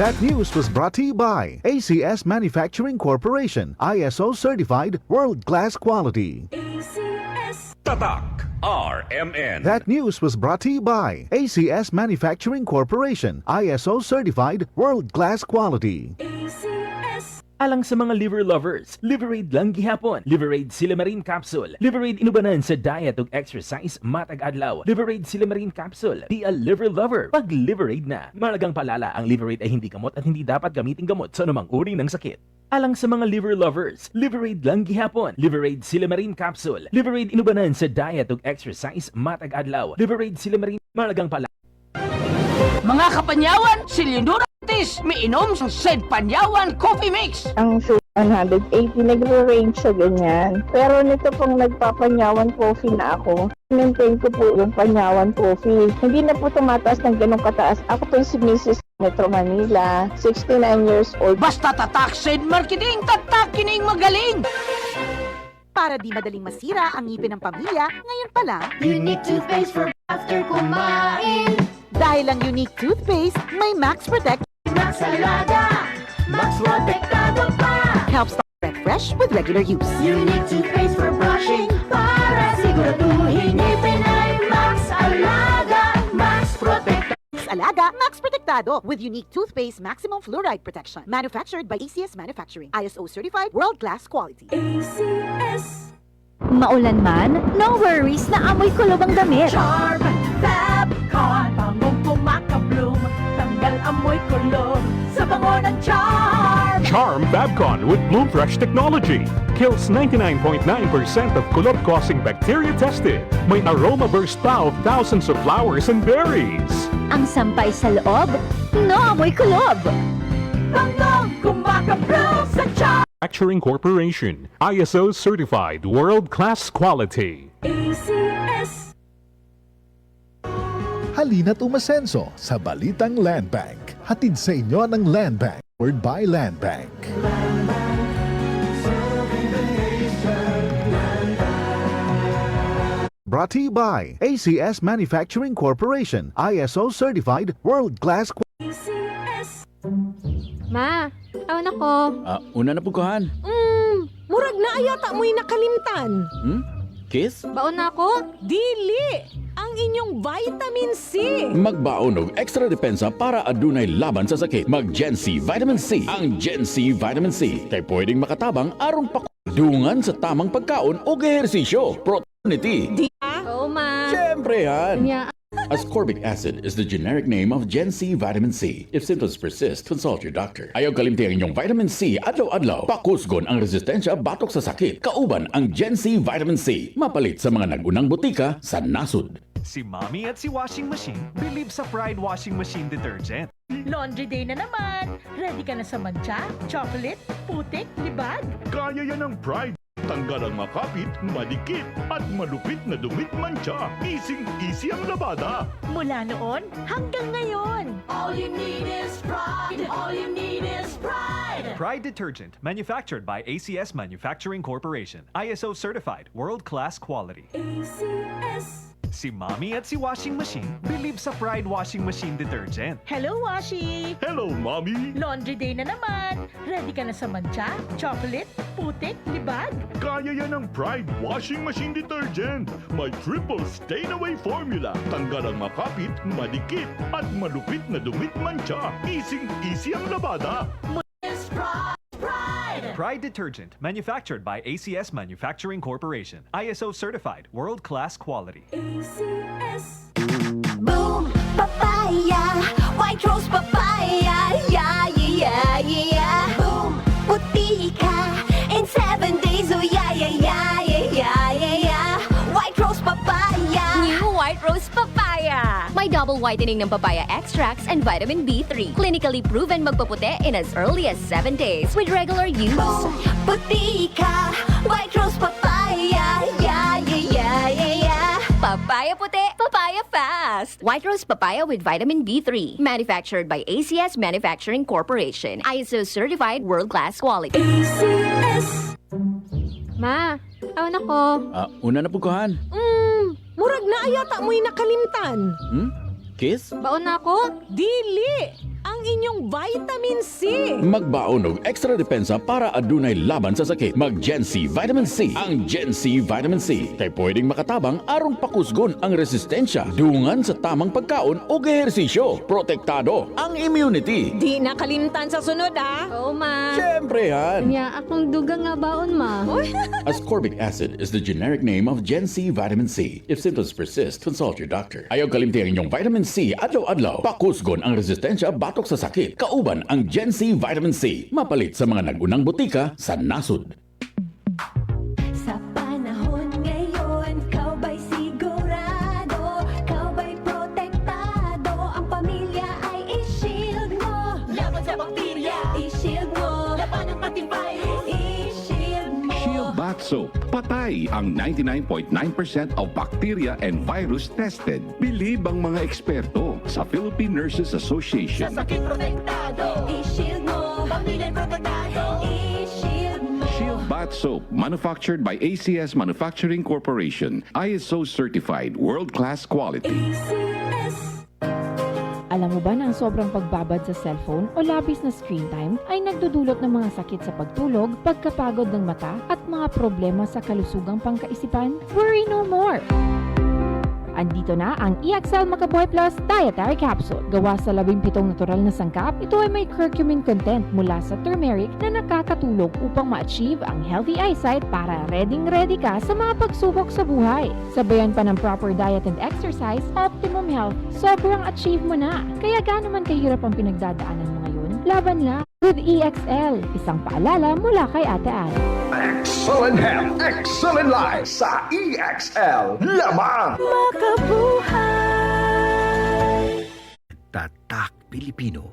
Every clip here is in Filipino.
That news was brought to you by ACS Manufacturing Corporation, ISO certified world-class quality. Tatak RMN. That news was brought to you by ACS Manufacturing Corporation, ISO certified world-class quality. Alang sa mga liver lovers, Liverade lang gihapon. Liverade Silamarine Capsule. Liverade inubanan sa diet ug exercise matag adlaw. Liverade Silamarine Capsule. Di a liver lover pag Liverade na. Malagang palala, ang Liverade ay hindi gamot at hindi dapat gamitin gamot sa anumang uri ng sakit. Alang sa mga liver lovers, Liverade lang gihapon. Liverade Silamarine Capsule. Liverade inubanan sa diet ug exercise matag adlaw. Liverade Silamarine, malagang palala. Mga kapanyawan, si Leonora Ortiz, may inom sa Said Panyawan Coffee Mix. Ang 180 nagre-range sa ganyan. Pero nito pong nagpapanyawan coffee na ako, maintain ko po yung panyawan coffee. Hindi na po tumataas ng ganong kataas. Ako po si Mrs. Metro Manila, 69 years old. Basta tatak Said Marketing, tatak kining magaling. Para di madaling masira ang ngipin ng pamilya, ngayon pa lang, Unique toothpaste for after kumain. dahil ang unique toothpaste, may Max Protect Max Alaga, Max Protektado pa. helps stop breath fresh with regular use. Unique toothpaste for brushing para siguraduhin ngipin ay Max Alaga, Max Protektado. Max Alaga, Max Protectado with unique toothpaste maximum fluoride protection. Manufactured by ACS Manufacturing. ISO certified world-class quality. Maulan man, no worries na amoy kulob ang damit. Charm, Fabcon, bangong pumakabloom, tanggal amoy kulob sa bango ng Charm. Charm Fabcon with Bloom Fresh technology kills 99.9% of kulob-causing bacteria tested. May aroma burst pa of thousands of flowers and berries. Ang sampay sa loob, no amoy kulob. Bangong kumakabloom sa Charm. Manufacturing Corporation, ISO certified world-class quality. Halina't umasenso sa Balitang Land Bank. Hatid sa inyo ng Land Bank, powered by Land Bank. Brought to you by ACS Manufacturing Corporation, ISO certified world-class quality. Ma, awan ako. Una na puguhan. Murag na ayata mo'y nakalimtan. Kiss? Baon na ako? Dili! Ang inyong vitamin C! Magbaon og extra depensa para adunay laban sa sakit. Mag Gen C Vitamin C. Ang Gen C Vitamin C kay pwedeng makatabang aron pakadungan sa tamang pagkaon o ehersisyo. Protonity. Oo, ma. Siyempre yan. Nya. Ascorbic acid is the generic name of Gen C Vitamin C. If symptoms persist, consult your doctor. Ayaw kalimti ang inyong vitamin C adlaw-adlaw. Pakusgon ang resistensya batok sa sakit. Kauban ang Gen C Vitamin C. Mapalit sa mga nagunang butika sa nasud. Si Mommy at si Washing Machine believe sa Pride Washing Machine Detergent. Laundry day na naman. Ready ka na sa mancha, chocolate, putik, libag? Kaya yan ang Pride. Tanggal ang makapit, madikit, at malupit na dumit mancha. Easy ang labada. Mula noon hanggang ngayon. All you need is pride. All you need is pride. Pride Detergent, manufactured by ACS Manufacturing Corporation. ISO certified, world-class quality. Si Mommy at si Washing Machine believe sa Pride Washing Machine Detergent. Hello, Washi! Hello, Mommy! Laundry day na naman. Ready ka na sa mancha, chocolate, putik, libag? Kaya yan ang Pride Washing Machine Detergent. May triple stain-away formula. Tanggal ang makapit, madikit, at malupit na dumit mancha. Easy ang labada. Is pride. Pride Detergent, manufactured by ACS Manufacturing Corporation. ISO certified, world-class quality. Boom, papaya, white rose papaya, yeah, yeah, yeah. Boom, puti ka in 7 days, oh yeah, yeah, yeah, yeah, yeah, yeah. White rose papaya. New White Rose Papaya. May double whitening ng papaya extracts and vitamin B3. Clinically proven magpaputi in as early as 7 days with regular use. Boom, puti ka, white rose papaya, yeah, yeah, yeah, yeah, yeah. Papaya puti, papaya fast. White Rose Papaya with vitamin B3. Manufactured by ACS Manufacturing Corporation. ISO certified world-class quality. Ma, awan ako. Una na puguhan. Murag na ayata mo'y nakalimtan. Kiss? Baon na ako? Dili! Ang ang inyong vitamin C. Magbaon og extra depensa para adunay laban sa sakit. Mag Gen C Vitamin C. Ang Gen C Vitamin C kay pwedeng makatabang aron pakusgon ang resistensya dungan sa tamang pagkaon o ehersisyo. Protektado ang immunity. Di nakalimtan sa sunod Oo, ma. Siyempre yan. Nya akong dugang nga baon, ma. Ascorbic acid is the generic name of Gen C Vitamin C. If symptoms persist, consult your doctor. Ayaw kalimti ang inyong vitamin C adlaw-adlaw. Pakusgon ang resistensya batok sa sakit. Kauban ang Gen C Vitamin C. Mapalit sa mga nagunang butika sa nasod. Sa panahon ngayon, kau ba'y sigurado? Kau ba'y protektado? Ang pamilya ay i-shield mo. Laban sa bakterya, i-shield mo. Laban ng pati virus, i-shield mo. Shield Bath Soap. Patay ang 99.9% of bacteria and virus tested. Bilib ang mga eksperto sa Philippine Nurses Association. Sa sakit protektado, i-shield mo. Pamilya protektado, i-shield mo. Shield Bath Soap, manufactured by ACS Manufacturing Corporation. ISO certified, world-class quality. Alam mo ba na ang sobrang pagbabad sa cellphone o labis na screen time ay nagdudulot ng mga sakit sa pagtulog, pagkapagod ng mata at mga problema sa kalusugang pangkaisipan? Worry no more! Andito na ang EXL Macaboy Plus Dietary Capsule. Gawa sa 17 natural na sangkap, ito ay may curcumin content mula sa turmeric na nakakatulong upang ma-achieve ang healthy eyesight para ready ka sa mga pagsubok sa buhay. Sabayan pa ng proper diet and exercise, optimum health, sobrang achieve mo na. Kaya gaano man kahirap ang pinagdadaanan mo ngayon, laban lang with EXL. Isang paalala mula kay Ate Al. Excellent health, excellent life sa EXL. Lamang! Makabuhay! Tatak Pilipino.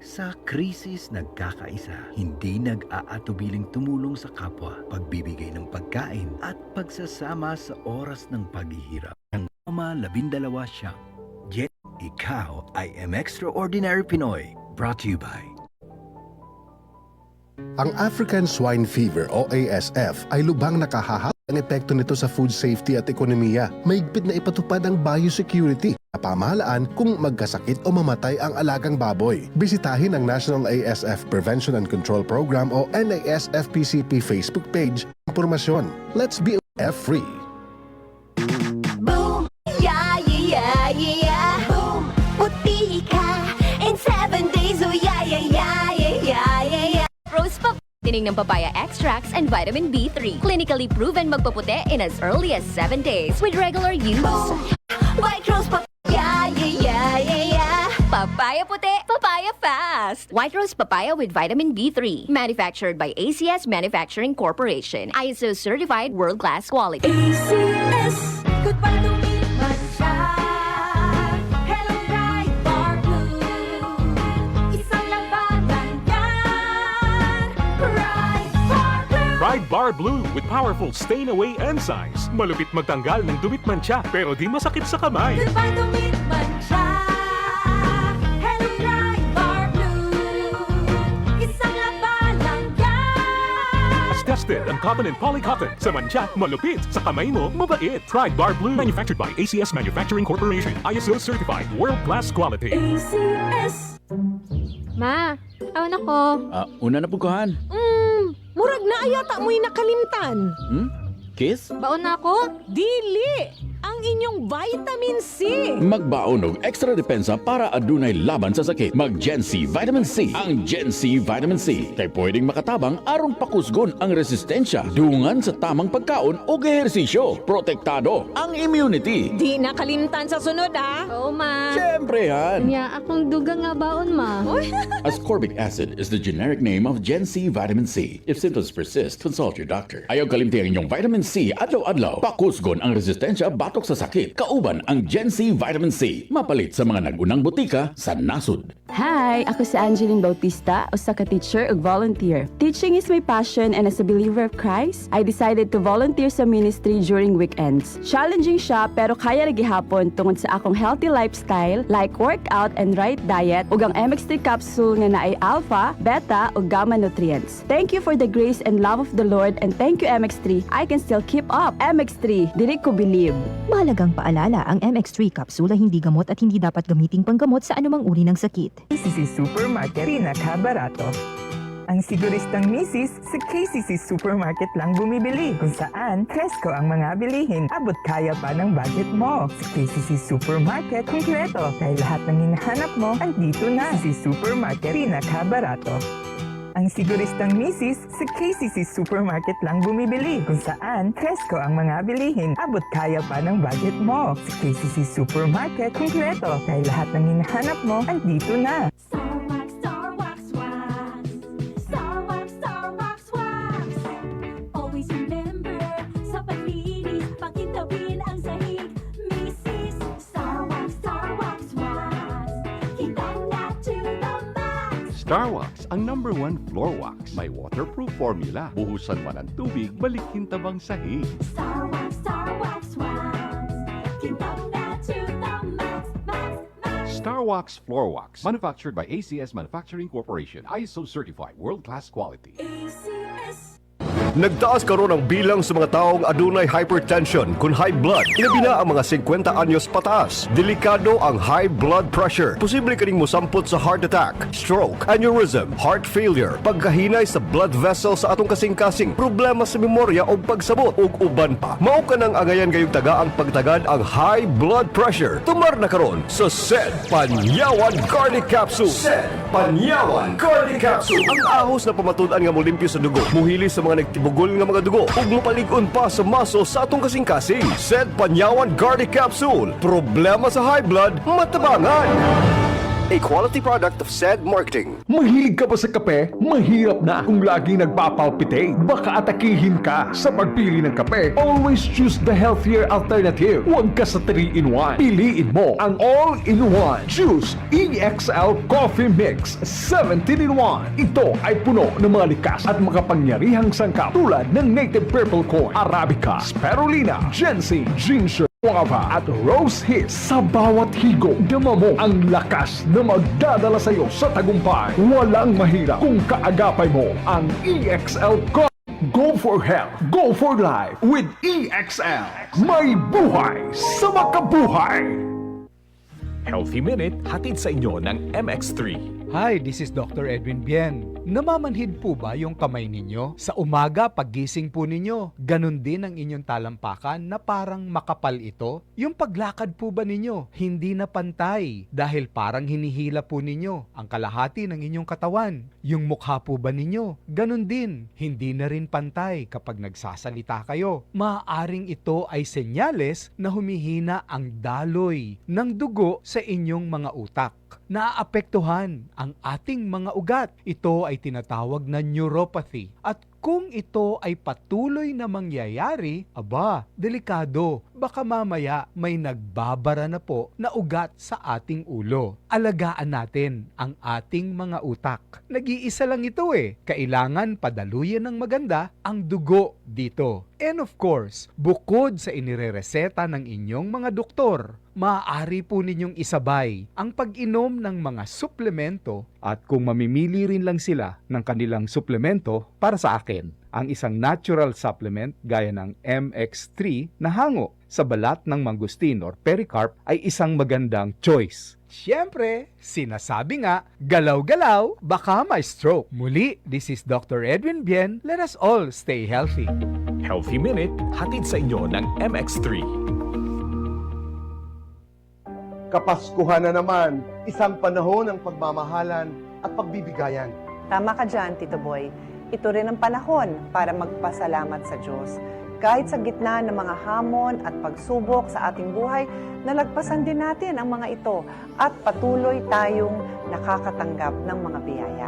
Sa krisis nagkakaisa, hindi nag-aatubiling tumulong sa kapwa, pagbibigay ng pagkain at pagsasama sa oras ng paghihirap. Ang Mama 12 Siyam. Jet, ikaw ay Extraordinary Pinoy. Brought to you by Ang African Swine Fever o ASF ay lubhang nakahahap ang epekto nito sa food safety at ekonomiya. Mahigpit na ipatupad ang biosecurity na pamahalaan kung magkasakit o mamatay ang alagang baboy. Bisitahin ang National ASF Prevention and Control Program o NASFPCP Facebook page. Impormasyon. Let's be F-free. Boom! Yeah, yeah, yeah! Boom! Puti ka in 7 days, oh yeah, yeah, yeah, yeah, yeah, yeah. Rose Pap, tining ng papaya extracts and vitamin B3. Clinically proven magpaputi in as early as 7 days with regular use. Boom! White Rose Papaya, yeah, yeah, yeah, yeah. Papaya puti, papaya fast. White Rose Papaya with vitamin B3. Manufactured by ACS Manufacturing Corporation. ISO certified world-class quality. ACS, goodbye to me, Mancha. Hello, bright bar blue. Isang labanan yan. Bright bar blue. Pride Bar Blue with powerful stain-away enzymes. Malupit magtanggal ng dumit mancha pero di masakit sa kamay. Goodbye to me, Mancha. Hello, bright bar blue. Isang labanan yan. As tested ang cotton and polycotton. Sa mancha, malupit. Sa kamay mo, mabait. Pride Bar Blue. Manufactured by ACS Manufacturing Corporation. ISO certified. World-class quality. ACS. Ma, awan ako. Una na pukuhan. Murag na ayata mo'y nakalimtan. Kiss? Baon na ako? Dili! Ang inyong vitamin C. Magbaon og extra depensa para adunay laban sa sakit. Mag Gen C Vitamin C. Ang Gen C Vitamin C kay pwedeng makatabang aron pakusgon ang resistensya dungan sa tamang pagkaon o ehersisyo. Protektado ang immunity. Di nakalimtan sa sunod Oo, ma. Siyempre yan. Nya akong dugang nga baon, ma. Ascorbic acid is the generic name of Gen C Vitamin C. If symptoms persist, consult your doctor. Ayaw kalimti ang inyong vitamin C adlaw-adlaw. Pakusgon ang resistensya batok sa sakit. Kauban ang Gen C Vitamin C. Mapalit sa mga nagunang butika sa nasod. Hi! Ako si Angeline Bautista, usa ka teacher ug volunteer. Teaching is my passion and as a believer of Christ, I decided to volunteer sa ministry during weekends. Challenging siya pero kaya ra gihapon tungod sa akong healthy lifestyle like workout and right diet ug ang MX3 capsule nga naay alpha, beta ug gamma nutrients. Thank you for the grace and love of the Lord and thank you MX3. I can still keep up. MX3, dili ko believe. Mahal Mahalagang paalala, ang MX3 capsule ay hindi gamot at hindi dapat gamiting panggamot sa anumang uri ng sakit. KCC Supermarket, pinakabarato. Ang siguristang misis, sa KCC Supermarket lang bumibili. Kung saan, presko ang mga bilihin. Abot kaya pa ng budget mo. Sa KCC Supermarket, kumpleto. Dahil lahat ng hinahanap mo, andito na. KCC Supermarket, pinakabarato. Ang siguristang misis, sa KCC Supermarket lang bumibili. Kung saan, presko ang mga bilihin. Abot kaya pa ng budget mo. Sa KCC Supermarket, kumpleto. Dahil lahat ng hinahanap mo, andito na. Always remember, sa paglinis, pakitawin ang sahig. Mrs. Star Wax, kitang na to the max. Star Wax, ang #1 floor wax. May waterproof formula. Buhusan man ang tubig, balikin tabang sahig. Star Wax, kitang na to the max, Star Wax Floor Wax. Manufactured by ACS Manufacturing Corporation. ISO certified. World-class quality. Nagtaas karon ang bilang sa mga taong adunay hypertension kun high blood. Inabina ang mga 50 anyos pataas. Delikado ang high blood pressure. Posible kaning mosampot sa heart attack, stroke, aneurysm, heart failure, pagkahinay sa blood vessel sa atong kasing-kasing, problema sa memorya o pagsabot ug uban pa. Mao ka nang angayan gayong taga ang pagtagad ang high blood pressure. Tumar na karon sa SED Panyawan Cardiac Capsule. SED Panyawan Cardiac Capsule. Ang ahos na pamatud-an nga molimpyo sa dugo, muhili sa mga nagtibugol nga mga dugo ug mopalig-on pa sa muscle sa atong kasing-kasing. SED Panyawan Cardiac Capsule. Problema sa high blood, matabangan. A quality product of SED Marketing. Mahilig ka ba sa kape? Mahirap na kung lagi nagpapalpitate. Baka atakihin ka sa pagpili ng kape. Always choose the healthier alternative. Huwag ka sa 3-in-1. Piliin mo ang all-in-one. Choose EXL Coffee Mix 17-in-1. Ito ay puno ng mga likas at makapangyarihang sangkap tulad ng native purple corn, Arabica, Spirulina, ginseng, ginger, guava at rose hip. Sa bawat higop, dama mo ang lakas na magdadala sa iyo sa tagumpay. Walang mahirap kung kaagapay mo ang EXL Coffee. Go for health, go for life with EXL. May buhay sa makabuhay. Healthy Minute, hatid sa inyo ng MX3. Hi, this is Dr. Edwin Bien. Namamanhid po ba yung kamay ninyo? Sa umaga, paggising po ninyo, ganun din ang inyong talampakan na parang makapal ito? Yung paglakad po ba ninyo, hindi na pantay dahil parang hinihila po ninyo ang kalahati ng inyong katawan? Yung mukha po ba ninyo, ganun din, hindi na rin pantay kapag nagsasalita kayo? Maaaring ito ay senyales na humihina ang daloy ng dugo sa inyong mga utak. Naaapektuhan ang ating mga ugat. Ito ay tinatawag na neuropathy. At kung ito ay patuloy na mangyayari, aba, delikado. Baka mamaya may nagbabara na po na ugat sa ating ulo. Alagaan natin ang ating mga utak. Nag-iisa lang ito eh. Kailangan padaluyan ng maganda ang dugo dito. And of course, bukod sa inirereseta ng inyong mga doktor, maaari po ninyong isabay ang pag-inom ng mga suplemento at kung mamimili rin lang sila ng kanilang suplemento para sa akin, ang isang natural supplement gaya ng MX3 na hango sa balat ng mangustin or pericarp ay isang magandang choice. Siyempre, sinasabi nga, galaw-galaw, baka may stroke. Muli, this is Dr. Edwin Bien. Let us all stay healthy. Healthy Minute, hatid sa inyo ng MX3. Kapaskuhan na naman, isang panahon ng pagmamahalan at pagbibigayan. Tama ka dyan, Tito Boy. Ito rin ang panahon para magpasalamat sa Diyos. Kahit sa gitna ng mga hamon at pagsubok sa ating buhay, nalagpasan din natin ang mga ito at patuloy tayong nakakatanggap ng mga biyaya.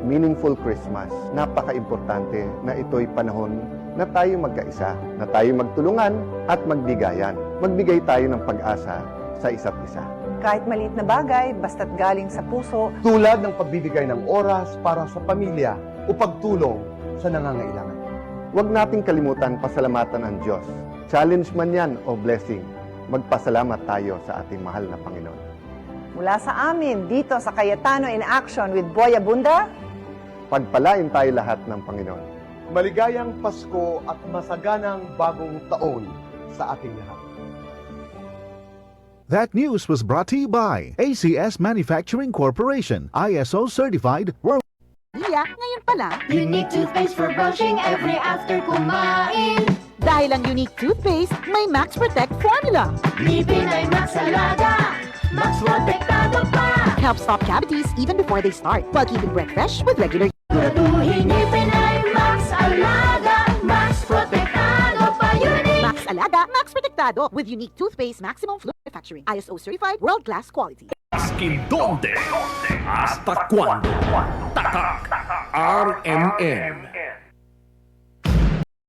Meaningful Christmas. Napaka-importante na ito'y panahon na tayo magkaisa, na tayo magtulungan at magbigayan. Magbigay tayo ng pag-asa sa isa't isa. Kahit maliit na bagay, basta't galing sa puso. Tulad ng pagbibigay ng oras para sa pamilya o pagtulong sa nangangailangan. Huwag nating kalimutan pasalamatan ang Diyos. Challenge man yan o blessing, magpasalamat tayo sa ating mahal na Panginoon. Mula sa amin, dito sa Cayetano in Action with Boy Abunda, pagpalain tayo lahat ng Panginoon. Maligayang Pasko at masaganang bagong taon sa ating lahat. That news was brought to you by ACS Manufacturing Corporation, ISO certified world. Iya, ngayon pa lang. Unique toothpaste for brushing every after kumain. Dahil ang unique toothpaste, may Max Protect formula. Ngipin ay Max Alaga, Max Protektado pa. Helps stop cavities even before they start, while keeping breath fresh with regular. Siguraduhin ngipin ay Max Alaga, Max Protektado pa. Unique Max Alaga, Max Protectado with unique toothpaste, maximum fluid manufacturing, ISO certified, world-class quality. ¿Hasta dónde? ¿Hasta cuándo? Tatak RMN.